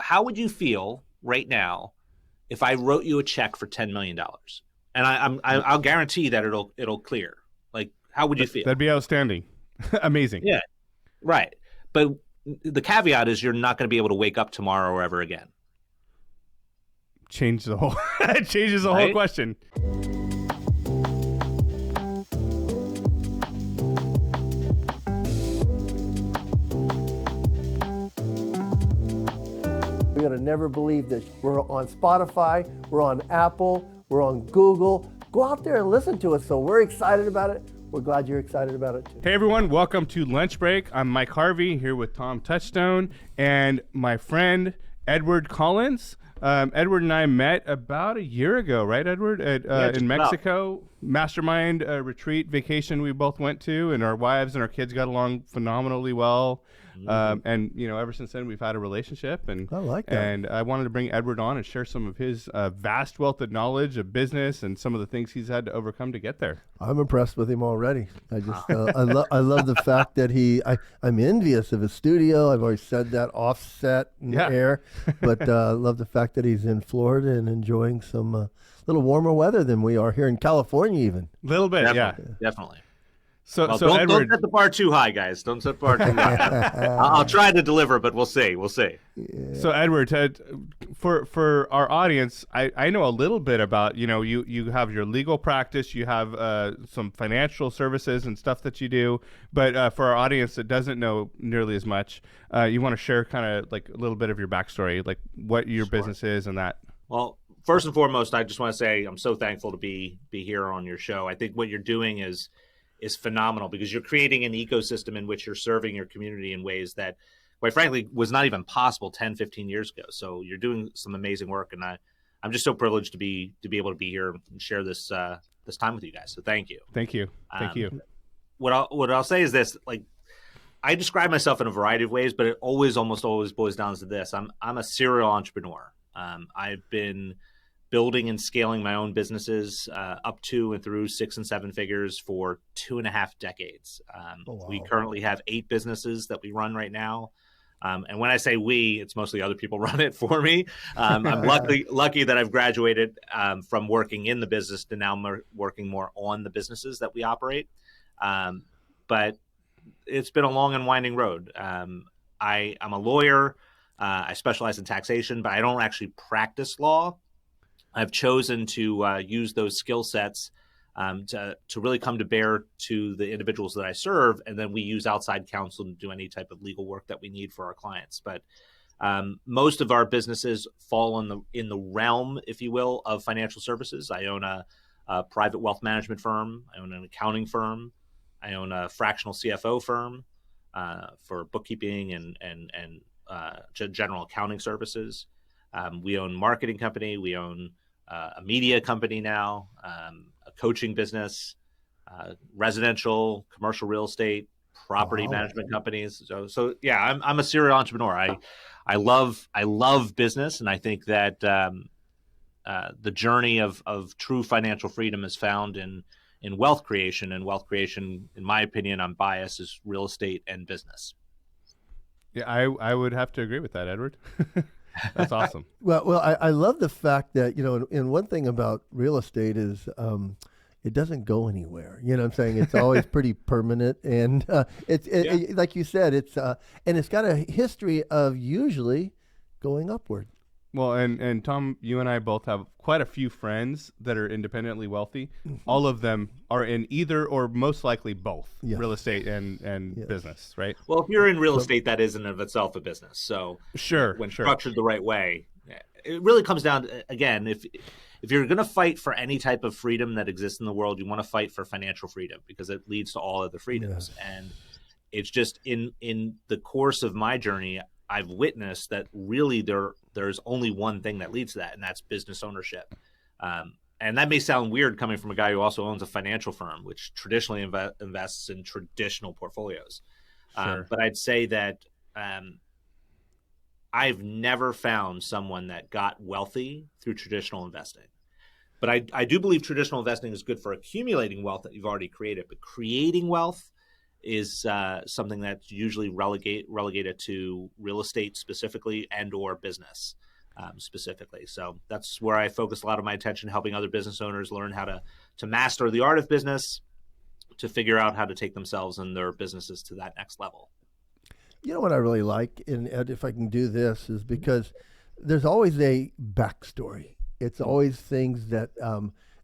how would you feel right now if I wrote you a check for $10 million? And I'll guarantee that it'll clear. Like, how would you feel? That'd be outstanding. Amazing. Yeah, right. But the caveat is you're not going to be able to wake up tomorrow or ever again. Changes the whole question. You're going to never believe this. We're on Spotify, we're on Apple, we're on Google. Go out there and listen to us. So we're excited about it. We're glad you're excited about it too. Hey everyone, welcome to Lunch Break. I'm Mike Harvey here with Tom Touchstone and my friend Edward Collins. Edward and I met about a year ago, right, Edward? In Mexico, mastermind retreat vacation we both went to, and our wives and our kids got along phenomenally well. And ever since then we've had a relationship, and I like that. And I wanted to bring Edward on and share some of his vast wealth of knowledge of business and some of the things he's had to overcome to get there. I'm impressed with him already. I just I love the fact that I'm envious of his studio. I've always said that offset in the air, but love the fact that he's in Florida and enjoying some little warmer weather than we are here in California, even. A little bit, definitely. So don't Edward, set the bar too high, guys. Don't set the bar too high. I'll try to deliver, but we'll see. Yeah. So Edward, for our audience, I know a little bit about, you have your legal practice, you have some financial services and stuff that you do, but for our audience that doesn't know nearly as much, you want to share kind of like a little bit of your backstory, like what your business is and that. Well, first and foremost, I just want to say I'm so thankful to be here on your show. I think what you're doing is phenomenal because you're creating an ecosystem in which you're serving your community in ways that, quite frankly, was not even possible 10, 15 years ago. So you're doing some amazing work, and I'm just so privileged to be able to be here and share this time with you guys. So thank you. Thank you. What I'll say is this: like, I describe myself in a variety of ways, but it almost always boils down to this: I'm a serial entrepreneur. I've been building and scaling my own businesses up to and through 6 and 7 figures for 2.5 decades. Wow. We currently have 8 businesses that we run right now. And when I say we, it's mostly other people run it for me. I'm lucky that I've graduated from working in the business to now working more on the businesses that we operate. But it's been a long and winding road. I'm a lawyer. I specialize in taxation, but I don't actually practice law. I've chosen to use those skill sets to really come to bear to the individuals that I serve, and then we use outside counsel to do any type of legal work that we need for our clients. But most of our businesses fall in the realm, if you will, of financial services. I own a private wealth management firm. I own an accounting firm. I own a fractional CFO firm for bookkeeping and general accounting services. We own a marketing company. We own a media company now, a coaching business, residential, commercial real estate, property management companies. So yeah, I'm a serial entrepreneur. I love business, and I think that the journey of true financial freedom is found in wealth creation, and wealth creation, in my opinion, I'm biased, is real estate and business. Yeah, I would have to agree with that, Edward. That's awesome. Well, I love the fact that, and one thing about real estate is it doesn't go anywhere. You know what I'm saying? It's always pretty permanent. And it, like you said, and it's got a history of usually going upward. Well, and Tom, you and I both have quite a few friends that are independently wealthy. Mm-hmm. All of them are in either or most likely both real estate and business, right? Well, if you're in real estate, that is in and of itself a business. So when structured the right way, it really comes down to, again, if you're going to fight for any type of freedom that exists in the world, you want to fight for financial freedom because it leads to all other freedoms. Yes. And it's just in the course of my journey, I've witnessed that really there's only one thing that leads to that, and that's business ownership. And that may sound weird coming from a guy who also owns a financial firm, which traditionally invests in traditional portfolios. Sure. But I'd say that I've never found someone that got wealthy through traditional investing. But I do believe traditional investing is good for accumulating wealth that you've already created. But creating wealth is something that's usually relegated to real estate specifically and or business specifically. So that's where I focus a lot of my attention, helping other business owners learn how to master the art of business, to figure out how to take themselves and their businesses to that next level. You know what I really like, and if I can do this, is because there's always a backstory. It's always things that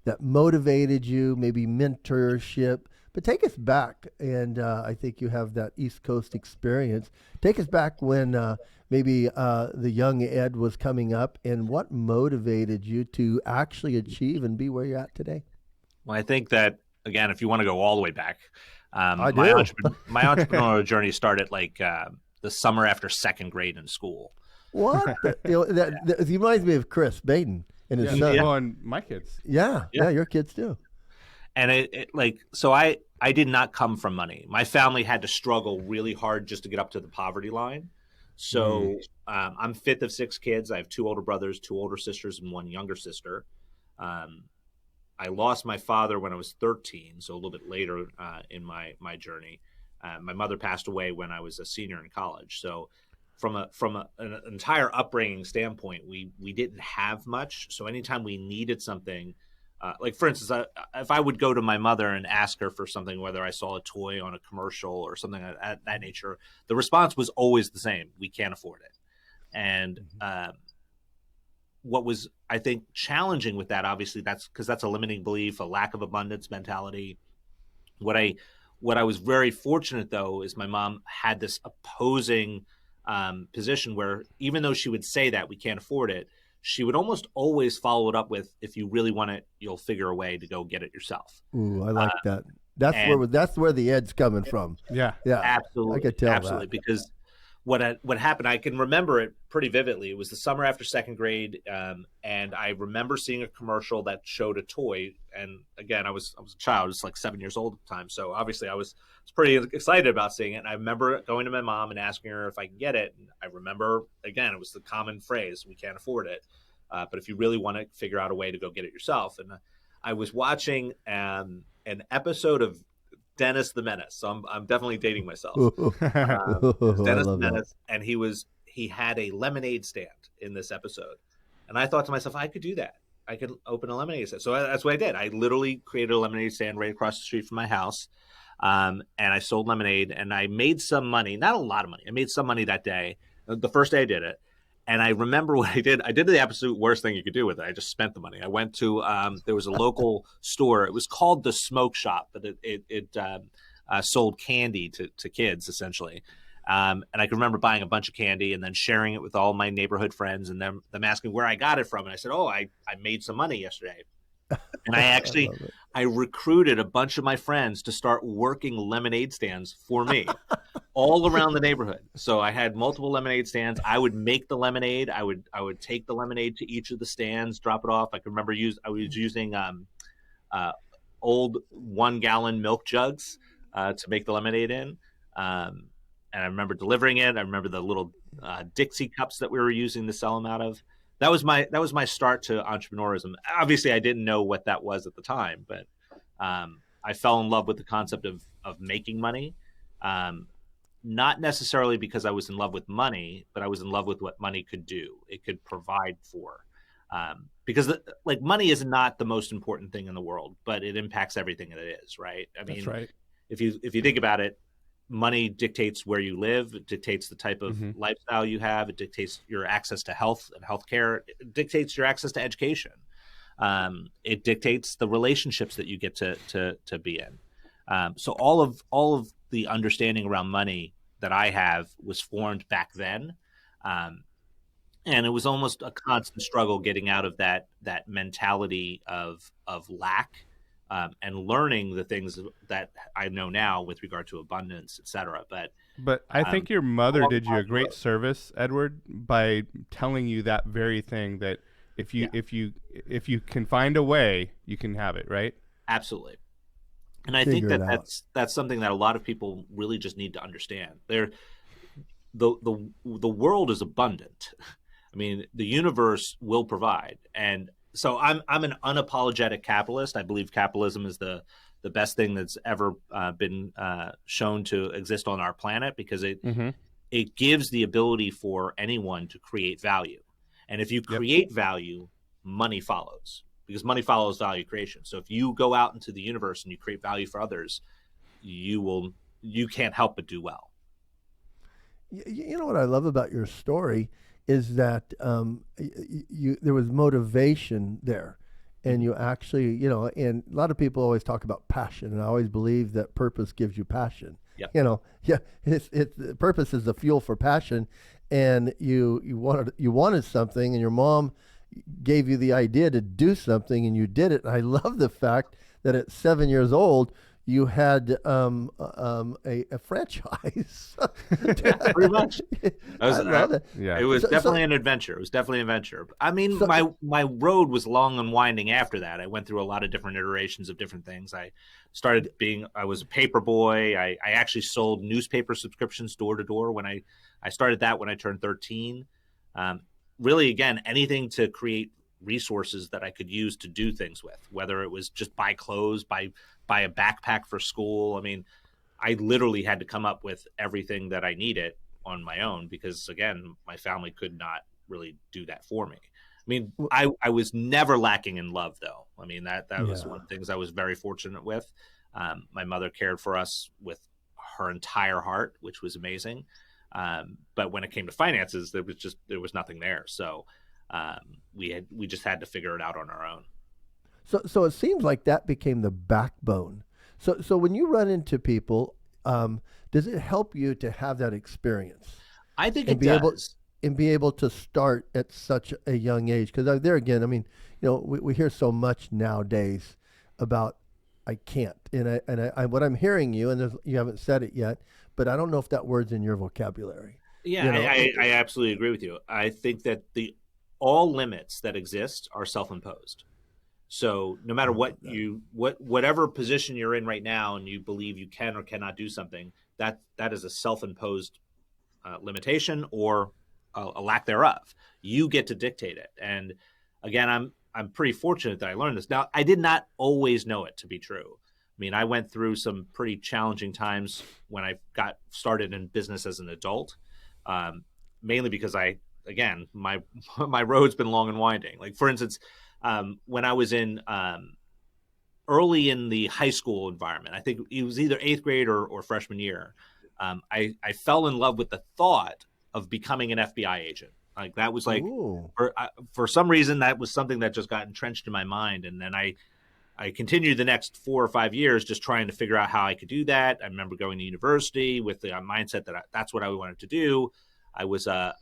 that motivated you, maybe mentorship. But take us back, and I think you have that East Coast experience. Take us back when maybe the young Ed was coming up, and what motivated you to actually achieve and be where you're at today? Well, I think that, again, if you want to go all the way back, I my do. my entrepreneurial journey started like the summer after second grade in school. What? That he reminds me of Chris Baden and his son. Well, and my kids. Yeah, your kids too. And so I did not come from money. My family had to struggle really hard just to get up to the poverty line. So I'm fifth of six kids. I have two older brothers, two older sisters, and one younger sister. I lost my father when I was 13, so a little bit later in my journey. My mother passed away when I was a senior in college. So from an entire upbringing standpoint, we didn't have much. So anytime we needed something, like for instance, if I would go to my mother and ask her for something, whether I saw a toy on a commercial or something of that nature, the response was always the same: we can't afford it. And what was, I think, challenging with that, obviously, that's because that's a limiting belief, a lack of abundance mentality. What I was very fortunate, though, is my mom had this opposing position where even though she would say that we can't afford it, she would almost always follow it up with, if you really want it, you'll figure a way to go get it yourself. Ooh, I like that. That's where the Ed's coming from. Yeah, absolutely. I could tell absolutely, that. Because what happened, I can remember it pretty vividly. It was the summer after second grade, and I remember seeing a commercial that showed a toy. And again, I was a child, I was like 7 years old at the time, so obviously I was pretty excited about seeing it. And I remember going to my mom and asking her if I can get it. And I remember, again, it was the common phrase: "We can't afford it, but if you really want to, figure out a way to go get it yourself." And I was watching an episode of Dennis the Menace. So I'm definitely dating myself. Dennis the Menace, and he had a lemonade stand in this episode. And I thought to myself, I could do that. I could open a lemonade stand. So that's what I did. I literally created a lemonade stand right across the street from my house. And I sold lemonade, and I made some money, not a lot of money. I made some money that day, the first day I did it. And I remember what I did. I did the absolute worst thing you could do with it. I just spent the money. I went to there was a local store. It was called the Smoke Shop, but it sold candy to kids essentially. And I can remember buying a bunch of candy and then sharing it with all my neighborhood friends, and them asking where I got it from. And I said, "Oh, I made some money yesterday." And I recruited a bunch of my friends to start working lemonade stands for me all around the neighborhood. So I had multiple lemonade stands. I would make the lemonade. I would take the lemonade to each of the stands, drop it off. I can remember I was using old 1 gallon milk jugs to make the lemonade in. And I remember delivering it. I remember the little Dixie cups that we were using to sell them out of. That was my start to entrepreneurism. Obviously, I didn't know what that was at the time, but I fell in love with the concept of making money. Not necessarily because I was in love with money, but I was in love with what money could do. It could provide for. Because money is not the most important thing in the world, but it impacts everything that it is, right? I mean, that's right. If you think about it, money dictates where you live. It dictates the type of lifestyle you have. It dictates your access to health and healthcare. It dictates your access to education. It dictates the relationships that you get to be in. So all of the understanding around money that I have was formed back then, and it was almost a constant struggle getting out of that mentality of lack. And learning the things that I know now with regard to abundance, et cetera. But I think your mother did you a great service, Edward, by telling you that very thing, that if you can find a way, you can have it, right? Absolutely. And I think that's something that a lot of people really just need to understand. The world is abundant. I mean, the universe will provide, and so I'm an unapologetic capitalist. I believe capitalism is the the best thing that's ever been shown to exist on our planet, because it gives the ability for anyone to create value. And if you create value, money follows, because money follows value creation. So if you go out into the universe and you create value for others, you can't help but do well. You know what I love about your story is that there was motivation there, and you actually, and a lot of people always talk about passion, and I always believe that purpose gives you passion. Yep. Purpose is the fuel for passion, and you wanted something, and your mom gave you the idea to do something, and you did it. And I love the fact that at 7 years old, you had a franchise. Pretty much. I love it. Yeah. It was definitely an adventure. It was definitely an adventure. I mean, my road was long and winding after that. I went through a lot of different iterations of different things. I was a paper boy. I actually sold newspaper subscriptions door to door when I started that when I turned 13. Really, again, anything to create resources that I could use to do things with, whether it was just buy clothes, buy a backpack for school. I mean, I literally had to come up with everything that I needed on my own, because again, my family could not really do that for me. I mean, I was never lacking in love, though. I mean, that was one of the things I was very fortunate with. My mother cared for us with her entire heart, which was amazing. But when it came to finances, there was nothing there. So we just had to figure it out on our own. So it seems like that became the backbone. So when you run into people, does it help you to have that experience? I think it does. And be able to start at such a young age? Because there again, I mean, we hear so much nowadays about I can't, and I what I'm hearing you, and you haven't said it yet, but I don't know if that word's in your vocabulary. Yeah, I absolutely agree with you. I think that all limits that exist are self-imposed. So no matter whatever position you're in right now, and you believe you can or cannot do something, that is a self-imposed limitation or a lack thereof. You get to dictate it. And again, I'm pretty fortunate that I learned this. Now, I did not always know it to be true. I mean, I went through some pretty challenging times when I got started in business as an adult, mainly because my road's been long and winding. Like, for instance, when I was in early in the high school environment, I think it was either 8th grade or freshman year, I fell in love with the thought of becoming an FBI agent. Like, that was like, for some reason, that was something that just got entrenched in my mind. And then I continued the next 4 or 5 years just trying to figure out how I could do that. I remember going to university with the mindset that that's what I wanted to do. I was a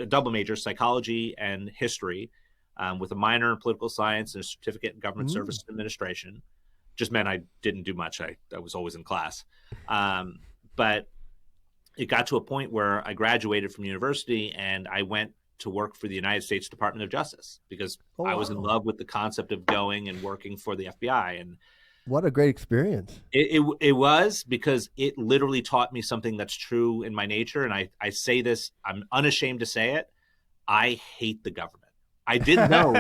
double major, psychology and history, with a minor in political science and a certificate in government service administration. Just meant I didn't do much. I was always in class. But it got to a point where I graduated from university and I went to work for the United States Department of Justice, because I was in love with the concept of going and working for the FBI. And what a great experience. It was, because it literally taught me something that's true in my nature. And I say this, I'm unashamed to say it. I hate the government. I didn't know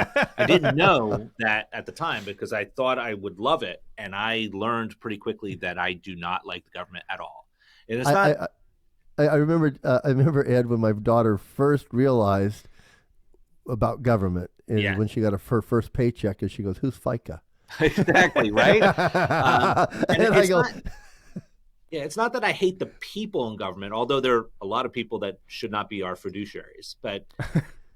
that at the time, because I thought I would love it. And I learned pretty quickly that I do not like the government at all. And it's not. I remember, Ed, when my daughter first realized about government, and when she got her first paycheck, and she goes, "Who's FICA?" Exactly, right? It's not that I hate the people in government, although there are a lot of people that should not be our fiduciaries, but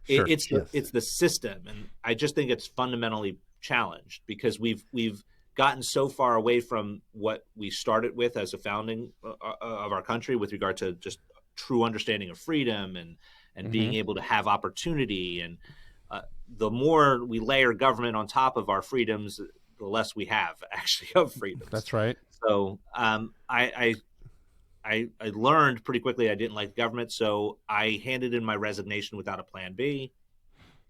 it's the system. And I just think it's fundamentally challenged, because we've gotten so far away from what we started with as a founding of our country, with regard to just true understanding of freedom and being able to have opportunity. And the more we layer government on top of our freedoms, the less we have actually of freedoms. That's right. So I learned pretty quickly I didn't like government, so I handed in my resignation without a plan B.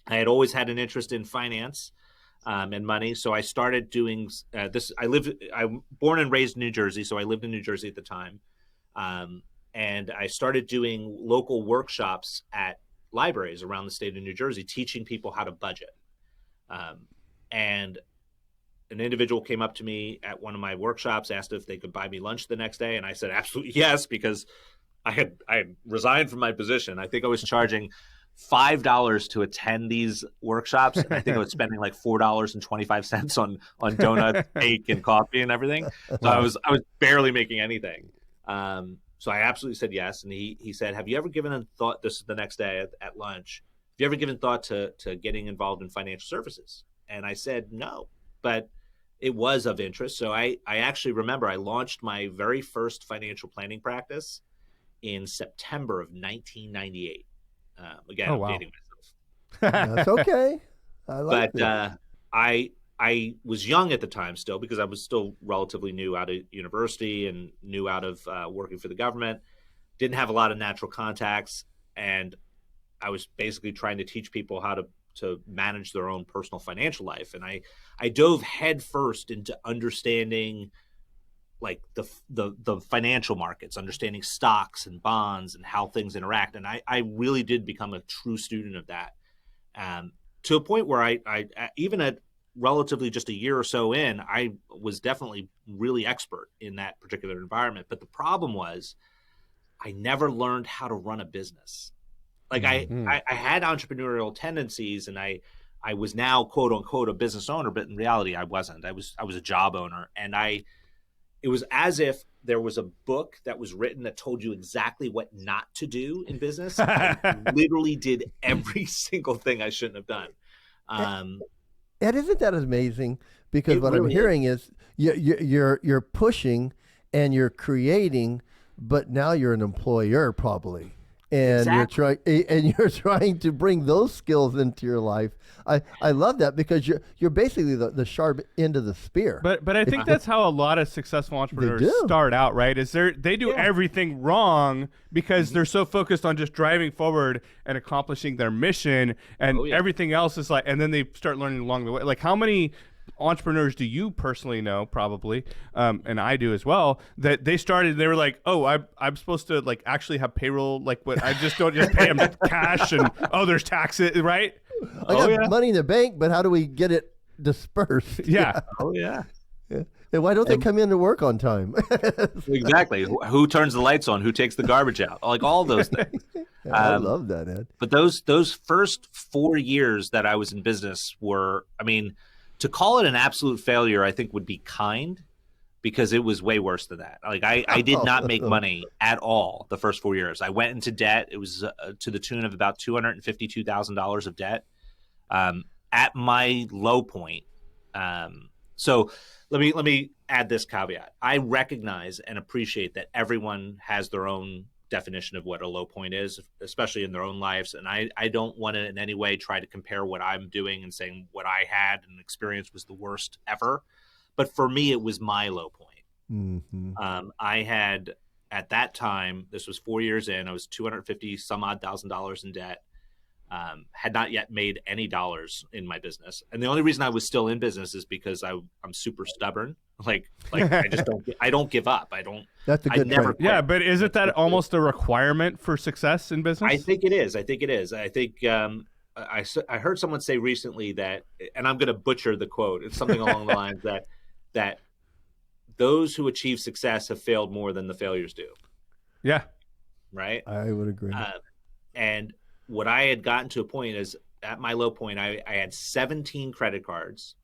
I had always had an interest in finance and money, so I started doing this. I'm born and raised in New Jersey, so I lived in New Jersey at the time, and I started doing local workshops at libraries around the state of New Jersey, teaching people how to budget. And an individual came up to me at one of my workshops, asked if they could buy me lunch the next day. And I said, absolutely yes, because I had resigned from my position. I think I was charging $5 to attend these workshops. And I think I was spending like $4.25 on donuts, cake, and coffee and everything. So I was barely making anything. So I absolutely said yes. And he said, have you ever given a thought, this is the next day at lunch, have you ever given thought to getting involved in financial services? And I said, no, but it was of interest. So I actually remember I launched my very first financial planning practice in September of 1998. Again, I'm dating myself. That's okay. I like that. I was young at the time still, because I was still relatively new out of university and new out of working for the government. Didn't have a lot of natural contacts, and I was basically trying to teach people how to manage their own personal financial life. And I dove headfirst into understanding like the financial markets, understanding stocks and bonds and how things interact. And I really did become a true student of that, to a point where I even at relatively just a year or so in, I was definitely really expert in that particular environment. But the problem was I never learned how to run a business. Like I had entrepreneurial tendencies, and I was now quote unquote a business owner, but in reality I wasn't. I was a job owner, and it was as if there was a book that was written that told you exactly what not to do in business. I literally did every single thing I shouldn't have done. And isn't that amazing? Because what I'm hearing is you're pushing and you're creating, but now you're an employer probably. And you're trying to bring those skills into your life. I love that, because you're basically the sharp end of the spear. But I think that's how a lot of successful entrepreneurs start out, right? Is they do everything wrong because they're so focused on just driving forward and accomplishing their mission, and everything else is like, and then they start learning along the way. Like, how many entrepreneurs do you personally know, probably, and I do as well, that they started, they were like, oh, I'm supposed to like actually have payroll, like what, I just don't just pay them cash, and there's taxes, right? I got money in the bank, but how do we get it dispersed? Yeah. And why don't they come in to work on time? Exactly. Who turns the lights on? Who takes the garbage out? Like all those things. I love that, Ed. But those first 4 years that I was in business were, I mean, to call it an absolute failure, I think would be kind, because it was way worse than that. Like I did not make money at all the first 4 years. I went into debt. It was to the tune of about $252,000 of debt at my low point. So let me add this caveat. I recognize and appreciate that everyone has their own definition of what a low point is, especially in their own lives. And I don't want to in any way try to compare what I'm doing and saying what I had and experience was the worst ever. But for me, it was my low point. I had, at that time, this was 4 years in, I was $250 some odd thousand in debt. Had not yet made any dollars in my business. And the only reason I was still in business is because I'm super stubborn. Like I just don't give up. That's a good never trait. Yeah, but isn't that almost a requirement for success in business? I think it is. I think I heard someone say recently that, and I'm going to butcher the quote. It's something along the lines that those who achieve success have failed more than the failures do. Yeah. Right? I would agree. And what I had gotten to a point is, at my low point, I had 17 credit cards.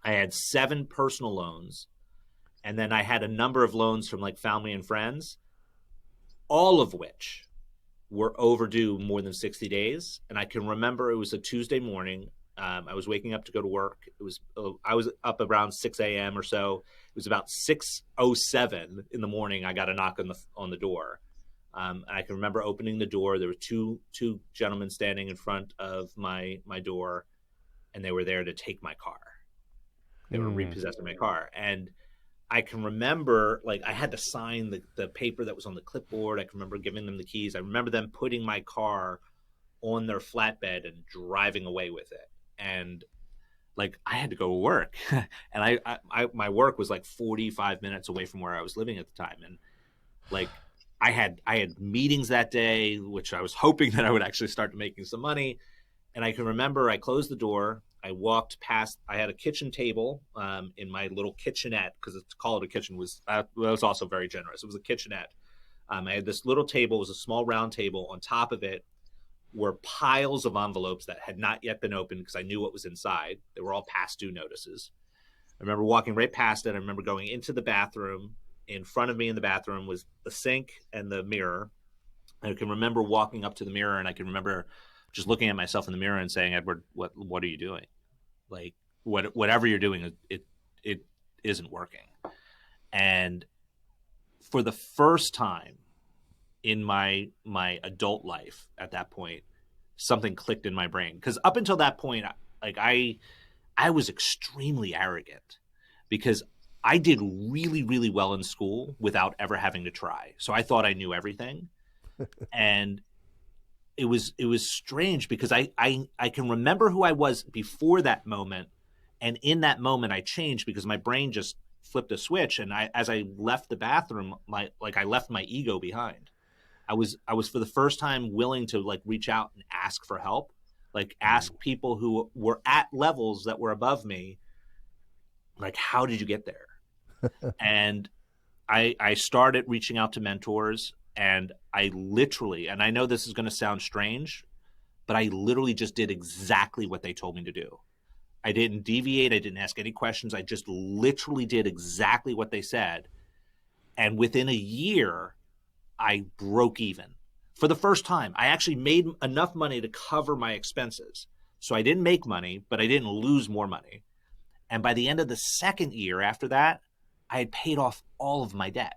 I had 7 personal loans. And then I had a number of loans from like family and friends, all of which were overdue more than 60 days. And I can remember it was a Tuesday morning. I was waking up to go to work. I was up around 6 a.m. or so. It was about 6:07 in the morning. I got a knock on the door. I can remember opening the door. There were two gentlemen standing in front of my door, and they were there to take my car. They were repossessing my car. And I can remember, like, I had to sign the paper that was on the clipboard. I can remember giving them the keys. I remember them putting my car on their flatbed and driving away with it. And like, I had to go to work, and my work was like 45 minutes away from where I was living at the time. And like, I had meetings that day, which I was hoping that I would actually start making some money. And I can remember I closed the door. I walked past, I had a kitchen table in my little kitchenette, because to call it a kitchen was also very generous. It was a kitchenette. I had this little table, it was a small round table. On top of it were piles of envelopes that had not yet been opened because I knew what was inside. They were all past due notices. I remember walking right past it. I remember going into the bathroom. In front of me in the bathroom was the sink and the mirror. I can remember walking up to the mirror, and I can remember just looking at myself in the mirror and saying, Edward, what are you doing? Like, whatever you're doing, it isn't working. And for the first time in my adult life, at that point, something clicked in my brain. Because up until that point, like I was extremely arrogant, because I did really, really well in school without ever having to try. So I thought I knew everything. And it was strange, because I can remember who I was before that moment. And in that moment I changed, because my brain just flipped a switch. And as I left the bathroom, I left my ego behind. I was for the first time willing to like reach out and ask for help, like ask people who were at levels that were above me, like, how did you get there? And I started reaching out to mentors, and I literally, and I know this is going to sound strange, but I literally just did exactly what they told me to do. I didn't deviate. I didn't ask any questions. I just literally did exactly what they said. And within a year, I broke even. For the first time, I actually made enough money to cover my expenses. So I didn't make money, but I didn't lose more money. And by the end of the second year after that, I had paid off all of my debt.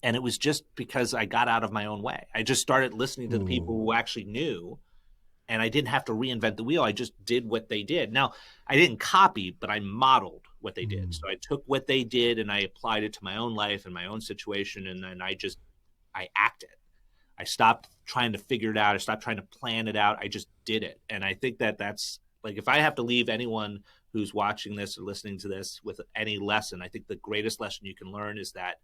And it was just because I got out of my own way. I just started listening to the people who actually knew, and I didn't have to reinvent the wheel. I just did what they did. Now, I didn't copy, but I modeled what they did. So I took what they did and I applied it to my own life and my own situation. And then I acted. I stopped trying to figure it out. I stopped trying to plan it out. I just did it. And I think that's like, if I have to leave anyone who's watching this or listening to this with any lesson, I think the greatest lesson you can learn is that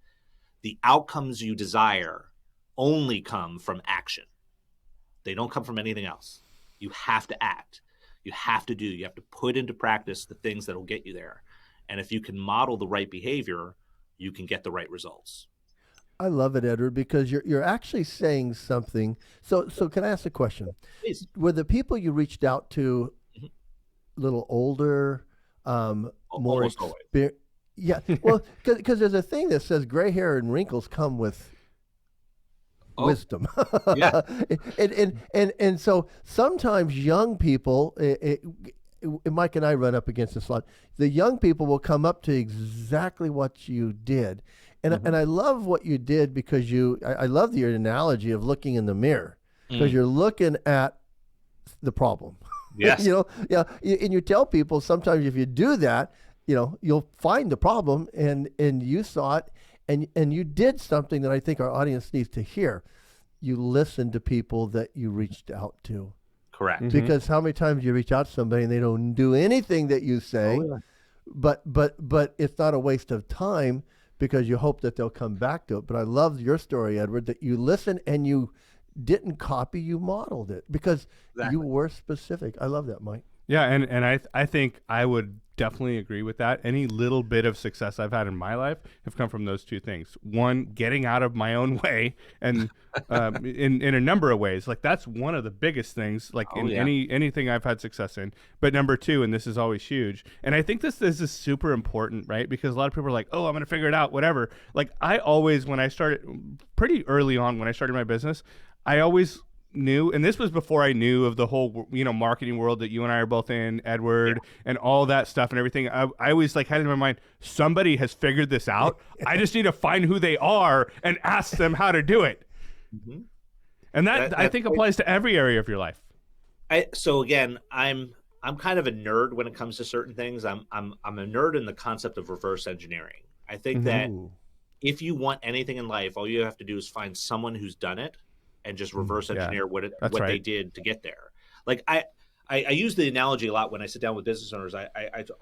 the outcomes you desire only come from action. They don't come from anything else. You have to act. You have to put into practice the things that will get you there. And if you can model the right behavior, you can get the right results. I love it, Edward, because you're actually saying something. So can I ask a question? Please. Were the people you reached out to a little older, more experienced? Yeah, well, because there's a thing that says gray hair and wrinkles come with wisdom. Yeah. and so sometimes young people, Mike and I run up against this a lot. The young people will come up to exactly what you did. And I love what you did, because I love your analogy of looking in the mirror, because you're looking at the problem. Yes. And you tell people sometimes if you do that, you'll find the problem, and you saw it, and you did something that I think our audience needs to hear. You listened to people that you reached out to. Correct. Because how many times you reach out to somebody and they don't do anything that you say, but it's not a waste of time, because you hope that they'll come back to it. But I love your story, Edward, that you listened and you didn't copy, you modeled it, because you were specific. I love that, Mike. Yeah, and I think I would definitely agree with that. Any little bit of success I've had in my life have come from those two things. One, getting out of my own way, and in a number of ways. Like, that's one of the biggest things, like anything I've had success in. But number two, and this is always huge, and I think this is super important, right? Because a lot of people are like, oh, I'm going to figure it out, whatever. Like, I always, when I started, pretty early on when I started my business, I always knew, and this was before I knew of the whole marketing world that you and I are both in, Edward, and all that stuff and everything. I always had in my mind, somebody has figured this out. I just need to find who they are and ask them how to do it. And that I think applies to every area of your life. So again, I'm kind of a nerd when it comes to certain things. I'm a nerd in the concept of reverse engineering. I think that if you want anything in life, all you have to do is find someone who's done it and just reverse engineer what they did to get there. Like I use the analogy a lot when I sit down with business owners. I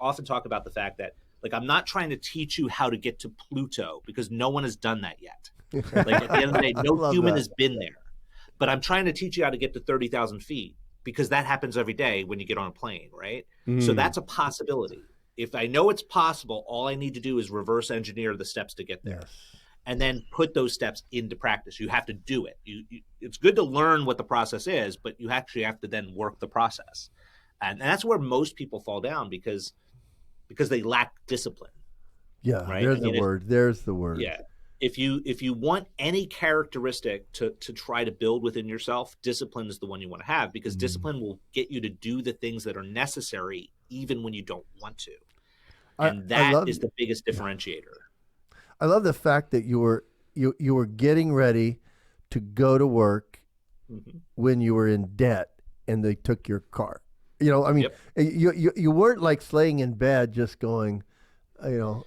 often talk about the fact that, like, I'm not trying to teach you how to get to Pluto, because no one has done that yet. Like, at the end of the day, no human has been there. But I'm trying to teach you how to get to 30,000 feet. because that happens every day when you get on a plane, right? So Mm. that's a possibility. If I know it's possible, all I need to do is reverse engineer the steps to get there, Yes. and then put those steps into practice. You have to do it. It's good to learn what the process is, but you actually have to then work the process. And that's where most people fall down because they lack discipline, Yeah, right? there's the word. There's the word. Yeah. If you want any characteristic to try to build within yourself, discipline is the one you want to have, because discipline will get you to do the things that are necessary even when you don't want to. And that is the biggest differentiator. I love the fact that you were getting ready to go to work when you were in debt and they took your car. You know, I mean, you weren't like laying in bed just going, you know,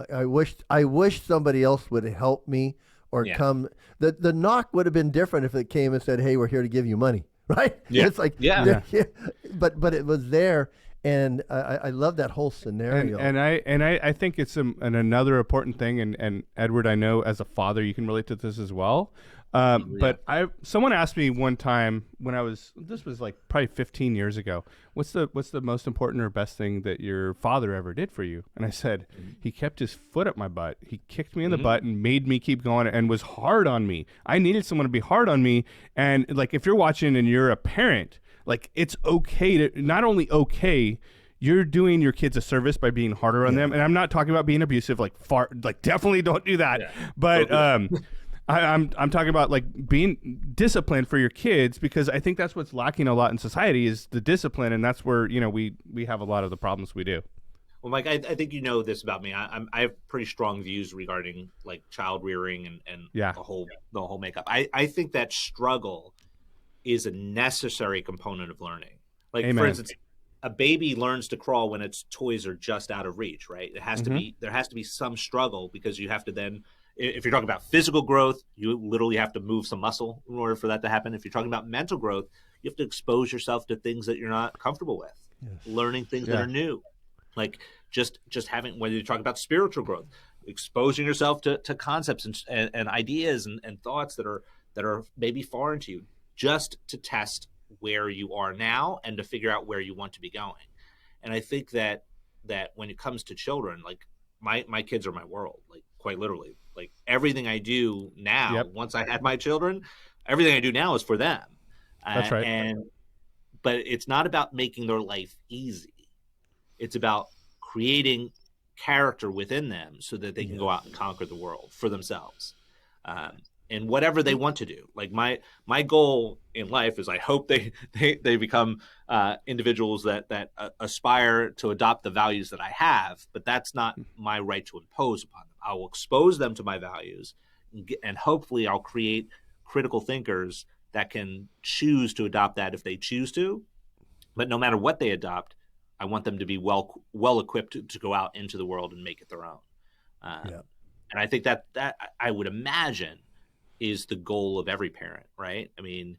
I wish somebody else would help me or come. The knock would have been different if it came and said, "Hey, we're here to give you money," right? Yeah. It's like, but it was there, and I love that whole scenario. And I think it's another important thing. And Edward, I know as a father, you can relate to this as well. But someone asked me one time when this was like probably 15 years ago, what's the most important or best thing that your father ever did for you? And I said, he kept his foot up my butt. He kicked me in the butt and made me keep going and was hard on me. I needed someone to be hard on me. And like, if you're watching and you're a parent, like, it's okay to not only you're doing your kids a service by being harder on them. And I'm not talking about being abusive, like definitely don't do that. Yeah. But, I'm talking about like being disciplined for your kids, because I think that's what's lacking a lot in society is the discipline, and that's where, you know, we have a lot of the problems we do. Well, Mike, I think you know this about me. I have pretty strong views regarding like child rearing and the whole makeup. I think that struggle is a necessary component of learning. Like, Amen. For instance, a baby learns to crawl when its toys are just out of reach, right? There has to be some struggle, because you have to then, if you're talking about physical growth, you literally have to move some muscle in order for that to happen. If you're talking about mental growth, you have to expose yourself to things that you're not comfortable with, learning things that are new. Like just having, whether you're talking about spiritual growth, exposing yourself to concepts and ideas and thoughts that are maybe foreign to you, just to test where you are now and to figure out where you want to be going. And I think that when it comes to children, like my kids are my world, like quite literally. Like everything I do now, once I had my children, everything I do now is for them. That's right. But it's not about making their life easy. It's about creating character within them so that they can go out and conquer the world for themselves. And whatever they want to do. Like my goal in life is I hope they become individuals that aspire to adopt the values that I have, but that's not my right to impose upon them. I will expose them to my values, and hopefully I'll create critical thinkers that can choose to adopt that if they choose to. But no matter what they adopt, I want them to be well equipped to go out into the world and make it their own. And I think that I would imagine is the goal of every parent, right? I mean,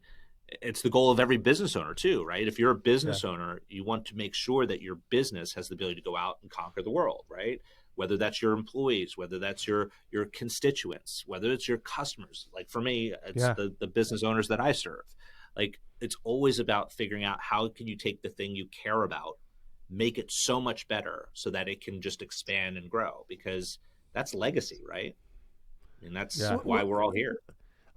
it's the goal of every business owner too, right? If you're a business owner, you want to make sure that your business has the ability to go out and conquer the world, right? Whether that's your employees, whether that's your constituents, whether it's your customers. Like for me, it's the business owners that I serve. Like, it's always about figuring out how can you take the thing you care about, make it so much better so that it can just expand and grow, because that's legacy, right? And that's why we're all here.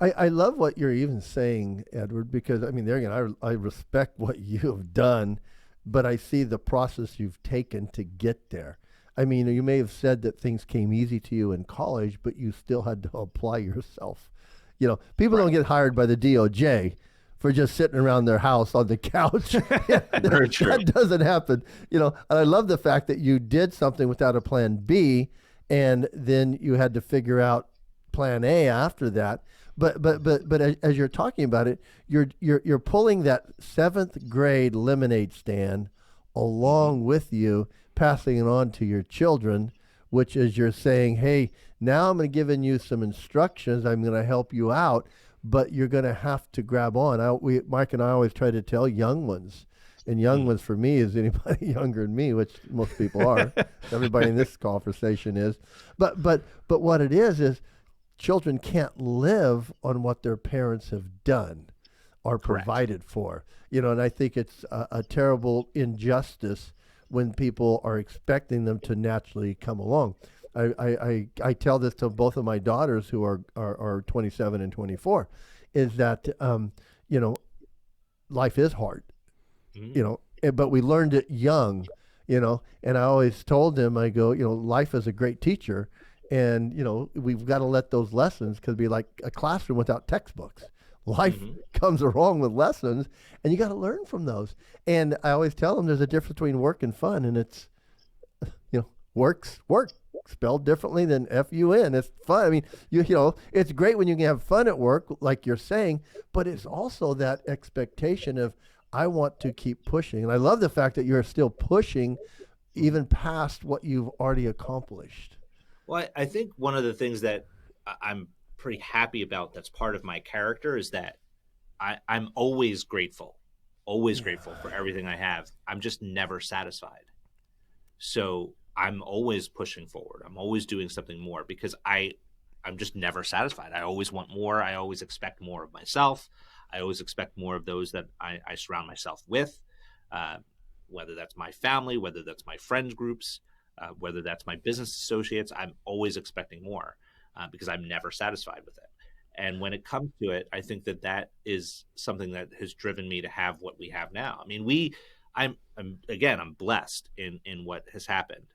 I love what you're even saying, Edward, because I mean, there again, I respect what you have done, but I see the process you've taken to get there. I mean, you may have said that things came easy to you in college, but you still had to apply yourself. You know, people don't get hired by the DOJ for just sitting around their house on the couch. That doesn't happen. You know, and I love the fact that you did something without a plan B, and then you had to figure out plan A after that. But as you're talking about it, you're pulling that 7th grade lemonade stand along with you, passing it on to your children, which is you're saying, hey, now I'm going to giving you some instructions. I'm going to help you out, but you're going to have to grab on. Mike and I always try to tell young ones, and young ones for me is anybody younger than me, which most people are. Everybody in this conversation is. But what it is children can't live on what their parents have done. are Correct. provided for. And I think it's a terrible injustice when people are expecting them to naturally come along. I tell this to both of my daughters who are 27 and 24, is that, life is hard, but we learned it young, and I always told them, I go, life is a great teacher, and, we've got to let those lessons, because be like a classroom without textbooks. Life comes along with lessons, and you got to learn from those. And I always tell them there's a difference between work and fun, and it's, work spelled differently than FUN. It's fun. I mean, it's great when you can have fun at work, like you're saying, but it's also that expectation of, I want to keep pushing. And I love the fact that you're still pushing even past what you've already accomplished. Well, I think one of the things that I'm pretty happy about that's part of my character is that I'm always grateful for everything I have. I'm just never satisfied. So I'm always pushing forward. I'm always doing something more because I'm just never satisfied. I always want more. I always expect more of myself. I always expect more of those that I surround myself with, whether that's my family, whether that's my friends groups, whether that's my business associates. I'm always expecting more because I'm never satisfied with it. And when it comes to it, I think that is something that has driven me to have what we have now. I mean, I'm blessed in what has happened.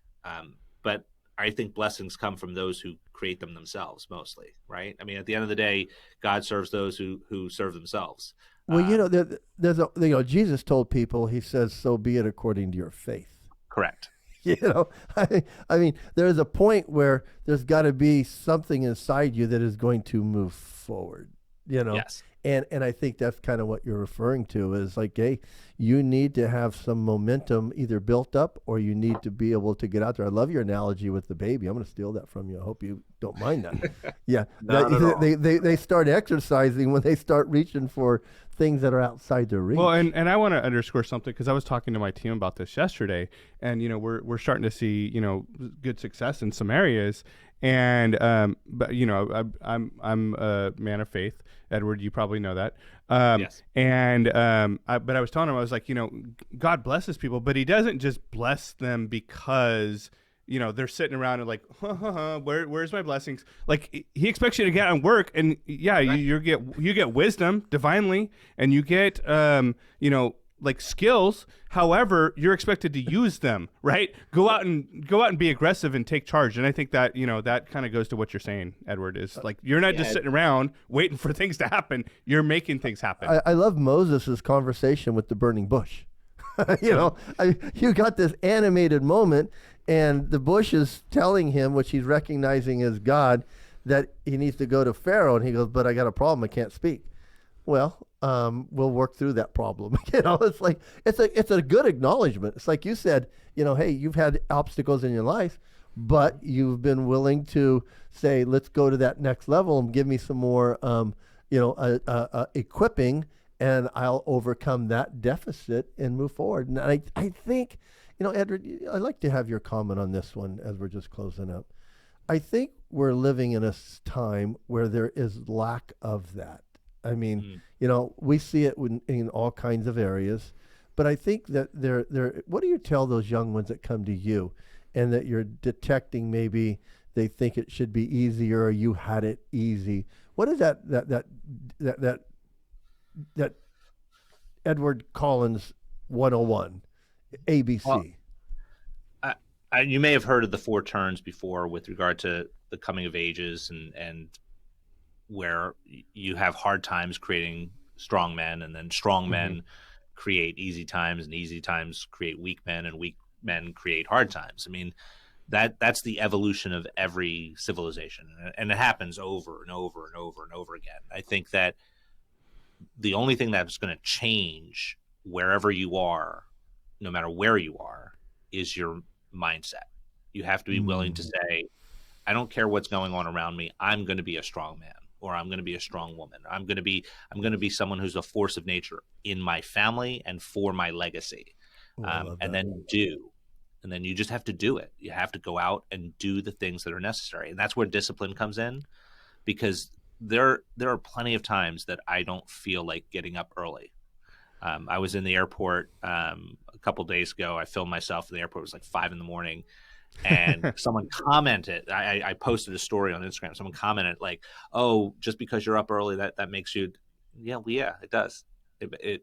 But I think blessings come from those who create them themselves mostly, right? I mean, at the end of the day, God serves those who serve themselves. Well, there's Jesus told people, he says, so be it according to your faith. Correct. I mean, there's a point where there's got to be something inside you that is going to move forward, Yes. And I think that's kind of what you're referring to is like, hey, you need to have some momentum either built up or you need to be able to get out there. I love your analogy with the baby. I'm going to steal that from you. I hope you don't mind that. Yeah. They start exercising when they start reaching for things that are outside their reach. Well, and I want to underscore something because I was talking to my team about this yesterday, and we're starting to see good success in some areas, and but I'm a man of faith. Edward, you probably know that. Yes. And but I was telling him, I was like, God blesses people, but He doesn't just bless them because they're sitting around and like, where's my blessings? Like He expects you to get on work, and right. you get wisdom divinely, and you get like skills. However, you're expected to use them, right? Go out and be aggressive and take charge. And I think that that kind of goes to what you're saying, Edward. Is like you're not just sitting around waiting for things to happen. You're making things happen. I love Moses' conversation with the burning bush. You got this animated moment. And the bush is telling him, which he's recognizing as God, that he needs to go to Pharaoh. And he goes, but I got a problem. I can't speak. Well, we'll work through that problem. It's like, it's a good acknowledgement. It's like you said, hey, you've had obstacles in your life, but you've been willing to say, let's go to that next level and give me some more, equipping, and I'll overcome that deficit and move forward. And I think, Edward, I'd like to have your comment on this one as we're just closing up. I think we're living in a time where there is lack of that. I mean, we see it in all kinds of areas, but I think that what do you tell those young ones that come to you and that you're detecting maybe they think it should be easier or you had it easy? What is that Edward Collins 101? ABC. Well, you may have heard of the 4 turns before with regard to the coming of ages and where you have hard times creating strong men, and then strong men create easy times, and easy times create weak men, and weak men create hard times. I mean, that's the evolution of every civilization, and it happens over and over and over and over again. I think that the only thing that's going to change wherever you are, no matter where you are, is your mindset. You have to be willing to say, I don't care what's going on around me. I'm going to be a strong man, or I'm going to be a strong woman. I'm going to be someone who's a force of nature in my family and for my legacy. And then you just have to do it. You have to go out and do the things that are necessary. And that's where discipline comes in, because there are plenty of times that I don't feel like getting up early. I was in the airport a couple days ago. I filmed myself in the airport. It was like 5 a.m. And someone commented, I posted a story on Instagram. Someone commented like, "Oh, just because you're up early, that makes you," yeah, well, yeah, it does.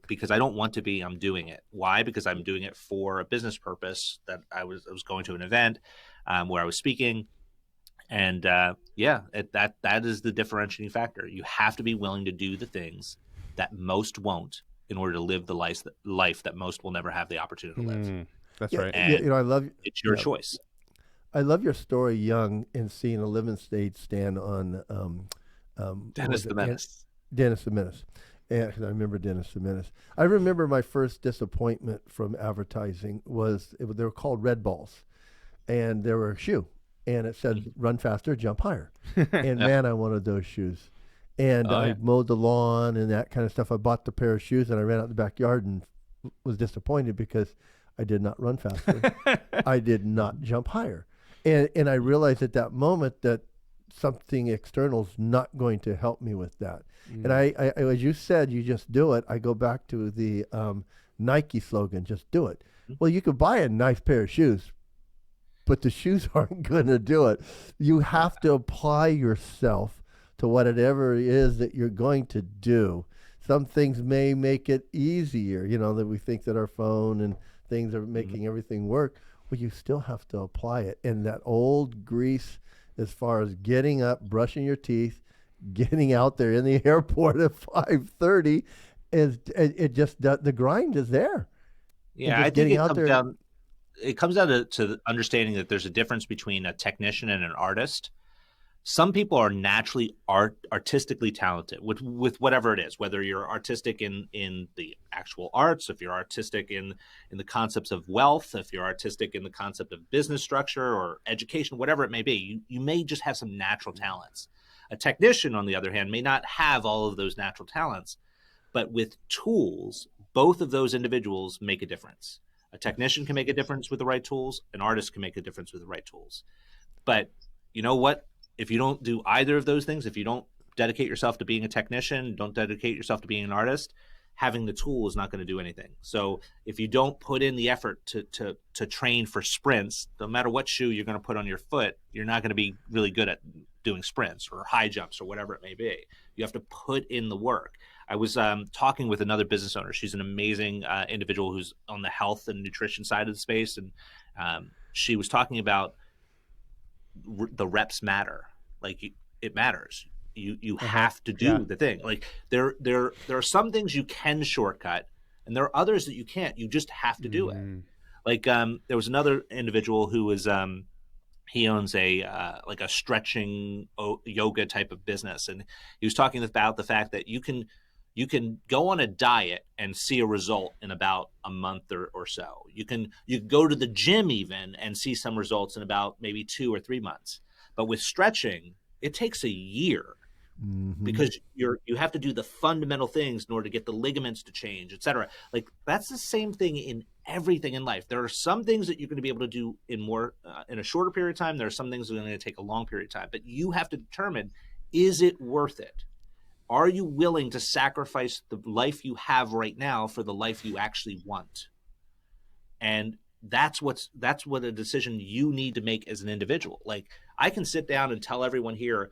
Because I don't want to be, I'm doing it. Why? Because I'm doing it for a business purpose. That I was going to an event where I was speaking, and that is the differentiating factor. You have to be willing to do the things that most won't in order to live the life that most will never have the opportunity to live. That's right. And I love it's your choice. I love your story, young, and seeing a living stage stand on Dennis the Menace. Dennis the Menace. Yeah, I remember Dennis the Menace. I remember my first disappointment from advertising they were called Red Balls, and they were a shoe, and it said "Run faster, jump higher." And man, I wanted those shoes. And I mowed the lawn and that kind of stuff. I bought the pair of shoes, and I ran out in the backyard and was disappointed because I did not run faster. I did not jump higher. And I realized at that moment that something external is not going to help me with that. And I, as you said, you just do it. I go back to the Nike slogan, just do it. Well, you could buy a nice pair of shoes, but the shoes aren't going to do it. You have to apply yourself to whatever it is that you're going to do. Some things may make it easier, that we think that our phone and things are making everything work. Well, you still have to apply it. And that old grease, as far as getting up, brushing your teeth, getting out there in the airport at 5:30, the grind is there. Yeah, I think it comes down to understanding that there's a difference between a technician and an artist. Some people are naturally artistically talented with whatever it is, whether you're artistic in the actual arts, if you're artistic in the concepts of wealth, if you're artistic in the concept of business structure or education, whatever it may be, you may just have some natural talents. A technician, on the other hand, may not have all of those natural talents, but with tools, both of those individuals make a difference. A technician can make a difference with the right tools. An artist can make a difference with the right tools. But you know what? If you don't do either of those things, if you don't dedicate yourself to being a technician, don't dedicate yourself to being an artist, having the tool is not going to do anything. So if you don't put in the effort to train for sprints, no matter what shoe you're going to put on your foot, you're not going to be really good at doing sprints or high jumps or whatever it may be. You have to put in the work. I was talking with another business owner. She's an amazing individual who's on the health and nutrition side of the space. And she was talking about the reps matter. Like it matters. You have to do the thing. Like there are some things you can shortcut, and there are others that you can't. You just have to do it. Like there was another individual who was he owns a like a stretching yoga type of business, and he was talking about the fact that you can go on a diet and see a result in about a month or so. You can go to the gym even and see some results in about maybe 2 or 3 months. But with stretching, it takes a year because you have to do the fundamental things in order to get the ligaments to change, et cetera. Like that's the same thing in everything in life. There are some things that you're going to be able to do in a shorter period of time. There are some things that are going to take a long period of time. But you have to determine, is it worth it? Are you willing to sacrifice the life you have right now for the life you actually want? And that's what a decision you need to make as an individual. Like I can sit down and tell everyone here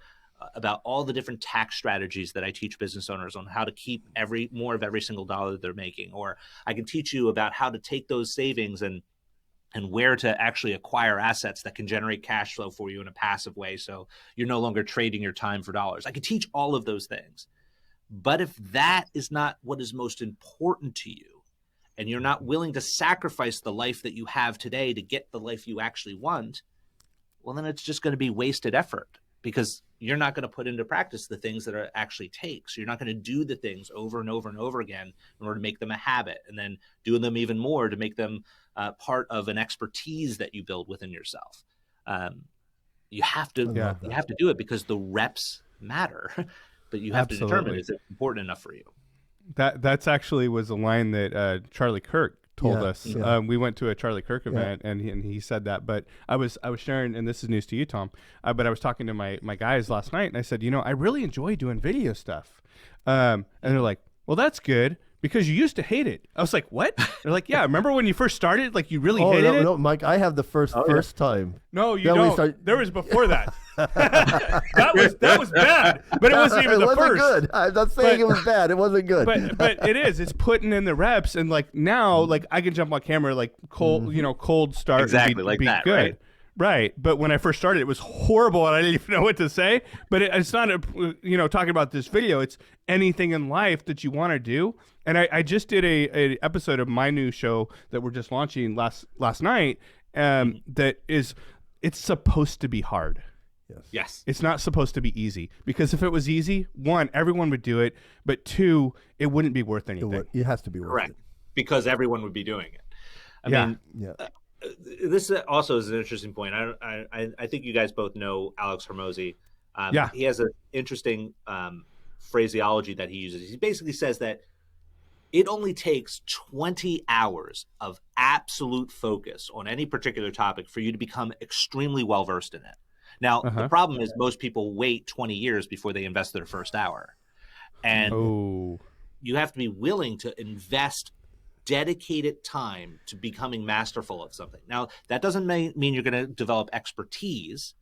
about all the different tax strategies that I teach business owners on how to keep more of every single dollar that they're making. Or I can teach you about how to take those savings and where to actually acquire assets that can generate cash flow for you in a passive way. So you're no longer trading your time for dollars. I can teach all of those things. But if that is not what is most important to you, and you're not willing to sacrifice the life that you have today to get the life you actually want, well, then it's just going to be wasted effort because you're not going to put into practice the things that it actually takes. You're not going to do the things over and over and over again in order to make them a habit, and then doing them even more to make them part of an expertise that you build within yourself. You have to do it because the reps matter, but you have to determine, is it important enough for you? That's actually was a line that Charlie Kirk told Yeah, us. yeah. We went to a Charlie Kirk event, and he said that. But I was sharing, and this is news to you, Tom. But I was talking to my guys last night, and I said, I really enjoy doing video stuff. And they're like, well, that's good, because you used to hate it. I was like, what? They're like, yeah, remember when you first started, like you really hated it? No, Mike, I have the first time. No, you don't. There was before that. that was bad, but it wasn't even the first. Good. I'm not saying it was bad. It wasn't good. But it is. It's putting in the reps, and like now, like I can jump on camera, like cold, cold start, exactly and like be that, good. Right. But when I first started, it was horrible, and I didn't even know what to say. But it's not, talking about this video. It's anything in life that you want to do. And I just did a episode of my new show that we're just launching last night. That is, it's supposed to be hard. Yes. It's not supposed to be easy, because if it was easy, one, everyone would do it, but two, it wouldn't be worth anything. It has to be worth Correct. it. Because everyone would be doing it. I mean, this also is an interesting point. I think you guys both know Alex Hormozi. He has an interesting phraseology that he uses. He basically says that it only takes 20 hours of absolute focus on any particular topic for you to become extremely well-versed in it. Now, the problem is most people wait 20 years before they invest their first hour. And you have to be willing to invest dedicated time to becoming masterful of something. Now, that doesn't mean you're going to develop expertise,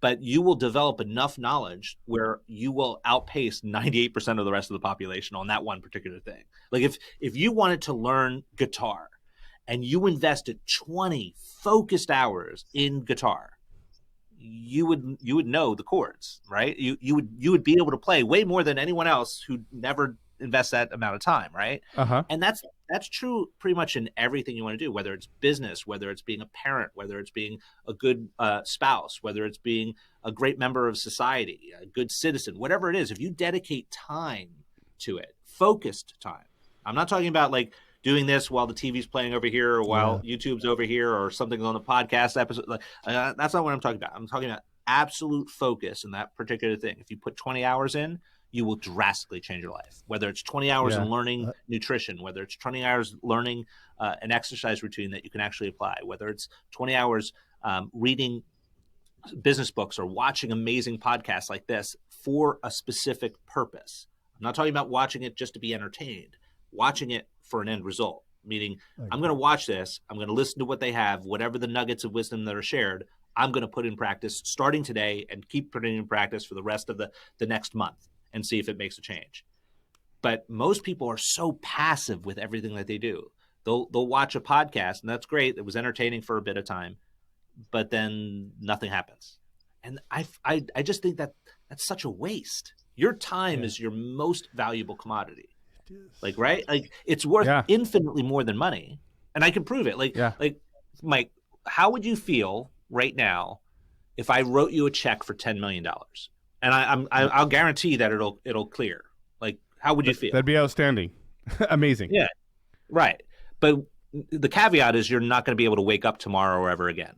but you will develop enough knowledge where you will outpace 98% of the rest of the population on that one particular thing. Like if you wanted to learn guitar and you invested 20 focused hours in guitar, you would know the chords, right? You would be able to play way more than anyone else who never invests that amount of time, right? And that's true pretty much in everything you want to do, whether it's business, whether it's being a parent, whether it's being a good spouse, whether it's being a great member of society, a good citizen, whatever it is. If you dedicate time to it, focused time. I'm not talking about like doing this while the TV's playing over here or while YouTube's over here or something on the podcast episode. That's not what I'm talking about. I'm talking about absolute focus in that particular thing. If you put 20 hours in, you will drastically change your life, whether it's 20 hours in learning nutrition, whether it's 20 hours learning an exercise routine that you can actually apply, whether it's 20 hours reading business books or watching amazing podcasts like this for a specific purpose. I'm not talking about watching it just to be entertained, watching it for an end result, meaning I'm going to watch this, I'm going to listen to what they have, whatever the nuggets of wisdom that are shared, I'm going to put in practice starting today and keep putting in practice for the rest of the next month and see if it makes a change. But most people are so passive with everything that they do. They'll watch a podcast, and that's great. It was entertaining for a bit of time, but then nothing happens. And I just think that that's such a waste. Your time is your most valuable commodity. Like, right? Like it's worth infinitely more than money. And I can prove it. Like Mike, how would you feel right now if I wrote you a check for $10 million? And I'll guarantee that it'll clear. Like, how would you feel? That'd be outstanding. Amazing. Yeah. Right. But the caveat is you're not going to be able to wake up tomorrow or ever again.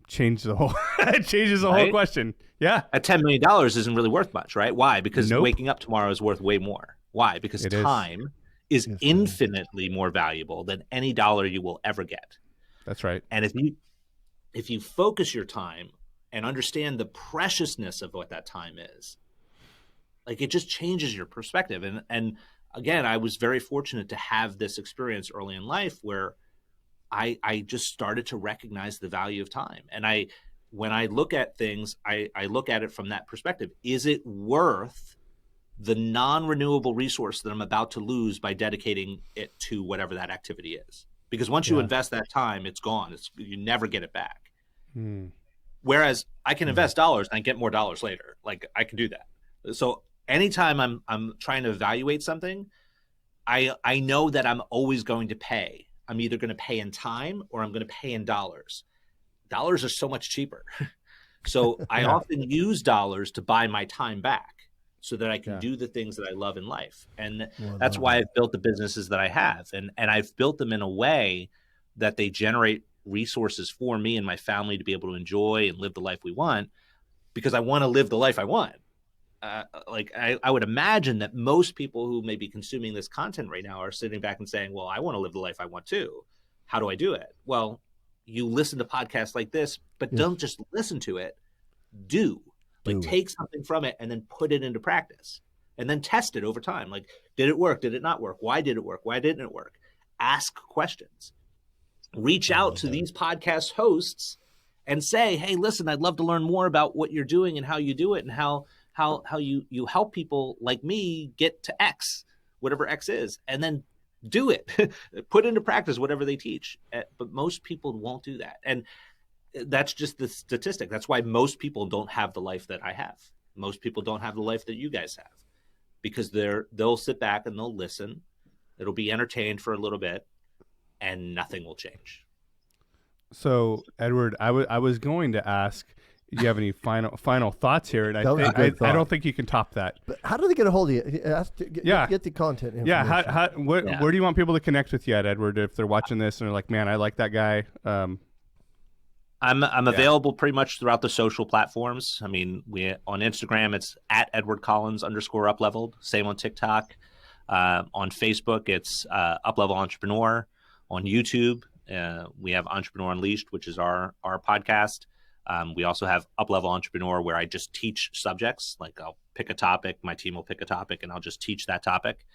Changes the whole question. Yeah. At $10 million isn't really worth much, right? Why? Because waking up tomorrow is worth way more. Why? Because time is infinitely more valuable than any dollar you will ever get. That's right. And if you focus your time and understand the preciousness of what that time is, like it just changes your perspective. And again, I was very fortunate to have this experience early in life where I just started to recognize the value of time. And when I look at things, I look at it from that perspective. Is it worth the non-renewable resource that I'm about to lose by dedicating it to whatever that activity is? Because once you invest that time, it's gone. You never get it back. Whereas I can invest dollars and I get more dollars later. Like I can do that. So anytime I'm trying to evaluate something, I know that I'm always going to pay. I'm either going to pay in time or I'm going to pay in dollars. Dollars are so much cheaper. So I often use dollars to buy my time back so that I can do the things that I love in life. And that's why I've built the businesses that I have. And I've built them in a way that they generate resources for me and my family to be able to enjoy and live the life we want, because I want to live the life I want. I would imagine that most people who may be consuming this content right now are sitting back and saying, well, I want to live the life I want too. How do I do it? Well, you listen to podcasts like this, but don't just listen to it. Take something from it and then put it into practice, and then test it over time. Like, did it work? Did it not work? Why did it work? Why didn't it work? Ask questions. Reach out to these podcast hosts and say, hey, listen, I'd love to learn more about what you're doing and how you do it, and how you help people like me get to X, whatever X is, and then do it. Put into practice whatever they teach. But most people won't do that. And that's just the statistic. That's why most people don't have the life that I have. Most people don't have the life that you guys have, because they'll sit back and they'll listen. It'll be entertained for a little bit, and nothing will change. So, Edward, I was going to ask, do you have any final thoughts here? And I don't think you can top that. But how do they get a hold of you? Get the content information. Yeah. Where do you want people to connect with you at, Edward, if they're watching this and they're like, man, I like that guy? I'm available pretty much throughout the social platforms. I mean, on Instagram, it's at Edward Collins _upleveled. Same on TikTok. On Facebook, it's Uplevel Entrepreneur. On YouTube, we have Entrepreneur Unleashed, which is our podcast. We also have Uplevel Entrepreneur, where I just teach subjects. Like, I'll pick a topic, my team will pick a topic, and I'll just teach that topic.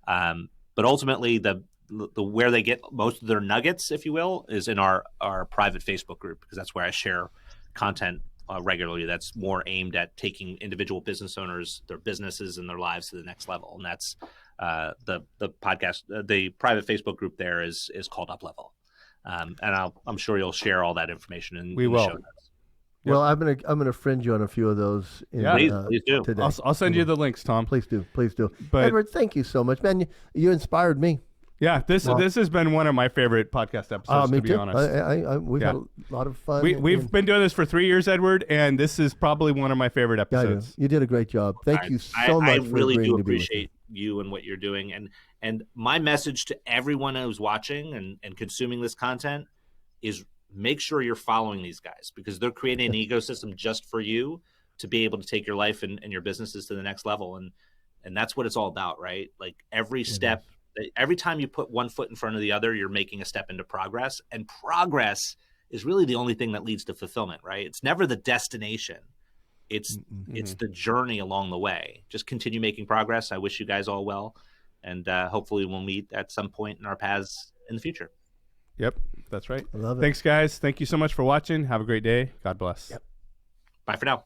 But ultimately, the where they get most of their nuggets, if you will, is in our private Facebook group, because that's where I share content regularly. That's more aimed at taking individual business owners, their businesses, and their lives to the next level. And that's the podcast. The private Facebook group there is called Uplevel, and I'm sure you'll share all that information in the show notes. Well, I'm gonna friend you on a few of those. Please do. Today. I'll send you the links, Tom. Please do. But, Edward, thank you so much, man. You inspired me. Yeah, this has been one of my favorite podcast episodes, to be honest. We've had a lot of fun. We've been doing this for 3 years, Edward, and this is probably one of my favorite episodes. You did a great job. Thank you so much. I really do appreciate you and what you're doing. And my message to everyone who's watching and consuming this content is, make sure you're following these guys, because they're creating an ecosystem just for you to be able to take your life and your businesses to the next level. And that's what it's all about, right? Like, every step, every time you put one foot in front of the other, you're making a step into progress. And progress is really the only thing that leads to fulfillment, right? It's never the destination. It's the journey along the way. Just continue making progress. I wish you guys all well. And hopefully we'll meet at some point in our paths in the future. Yep, that's right. I love it. Thanks, guys. Thank you so much for watching. Have a great day. God bless. Yep. Bye for now.